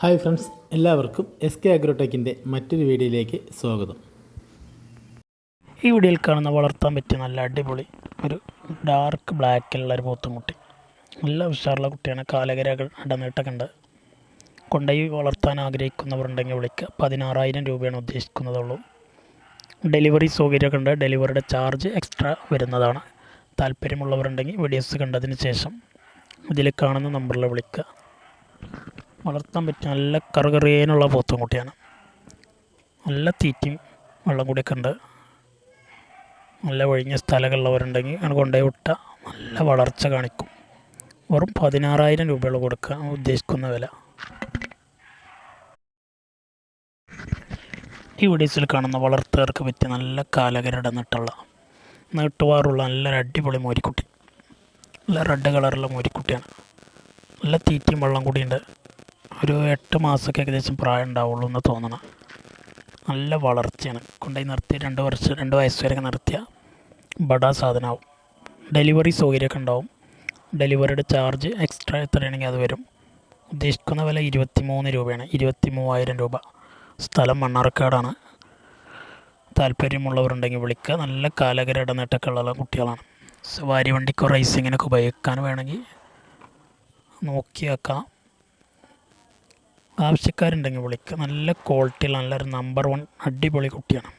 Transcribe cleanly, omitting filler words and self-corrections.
Hi friends, എല്ലാവർക്കും SK അഗ്രോടെക്കിൻ്റെ മറ്റൊരു വീഡിയോയിലേക്ക് സ്വാഗതം. ഈ വീഡിയോയിൽ കാണുന്ന വളർത്താൻ പറ്റിയ നല്ല അടിപൊളി ഒരു ഡാർക്ക് ബ്ലാക്കിലുള്ള ഒരു പോത്തുംകുട്ടി. നല്ല ഉഷാറുള്ള കുട്ടിയാണ്. കാലകര ഇടനീട്ടൊക്കെ ഉണ്ട്. കൊണ്ടുപോയി വളർത്താൻ ആഗ്രഹിക്കുന്നവരുണ്ടെങ്കിൽ വിളിക്കുക. 16,000 രൂപയാണ് ഉദ്ദേശിക്കുന്നതുള്ളൂ. ഡെലിവറി സൗകര്യമൊക്കെ ഉണ്ട്. ഡെലിവറിയുടെ ചാർജ് എക്സ്ട്രാ വരുന്നതാണ്. താല്പര്യമുള്ളവരുണ്ടെങ്കിൽ വീഡിയോസ് കണ്ടതിന് ശേഷം ഇതിൽ കാണുന്ന നമ്പറിൽ വിളിക്കുക. വളർത്താൻ പറ്റിയ നല്ല കറുകറിയേനുള്ള പോത്തുംകുട്ടിയാണ്. നല്ല തീറ്റയും വെള്ളം കൂടിയൊക്കെ ഉണ്ട്. നല്ല ഒഴിഞ്ഞ സ്ഥലങ്ങളുള്ളവരുണ്ടെങ്കിൽ അങ്ങനെ കൊണ്ടുപോയി വിട്ടാൽ നല്ല വളർച്ച കാണിക്കും. വെറും 16,000 രൂപയുള്ള കൊടുക്കുക ഉദ്ദേശിക്കുന്ന വില. ഈ വീഡിയോസിൽ കാണുന്ന വളർത്തുകാർക്ക് പറ്റിയ നല്ല കാലകരയുടെ നീട്ടുവാറുള്ള നല്ലൊരു അടിപൊളി മോരിക്കുട്ടി. നല്ല റെഡ് കളറുള്ള മോരിക്കുട്ടിയാണ്. നല്ല തീറ്റയും വെള്ളം കൂടിയുണ്ട്. ഒരു 8 മാസമൊക്കെ ഏകദേശം പ്രായം ഉണ്ടാവുള്ളൂ എന്ന് തോന്നണം. നല്ല വളർച്ചയാണ്. കൊണ്ടുപോയി നിർത്തി 2 വയസ്സ് വരെയൊക്കെ നിർത്തിയ ബടാ സാധനമാവും. ഡെലിവറി സൗകര്യമൊക്കെ ഉണ്ടാവും. ഡെലിവറിയുടെ ചാർജ് എക്സ്ട്രാ എത്രയാണെങ്കിൽ അത് വരും. ഉദ്ദേശിക്കുന്ന വില 23 രൂപയാണ്. 23,000 രൂപ. സ്ഥലം മണ്ണാർക്കാടാണ്. താല്പര്യമുള്ളവരുണ്ടെങ്കിൽ വിളിക്കുക. നല്ല കാലകര ഇടനീട്ടൊക്കെ ഉള്ള കുട്ടികളാണ്. സവാരി വണ്ടിക്കോ റേസിങ്ങിനൊക്കെ ഉപയോഗിക്കാൻ വേണമെങ്കിൽ നോക്കി വെക്കാം. ആവശ്യക്കാരുണ്ടെങ്കിൽ വിളിക്കുക. നല്ല ക്വാളിറ്റിയുള്ള നല്ലൊരു നമ്പർ 1 അടിപൊളി കുട്ടിയാണ്.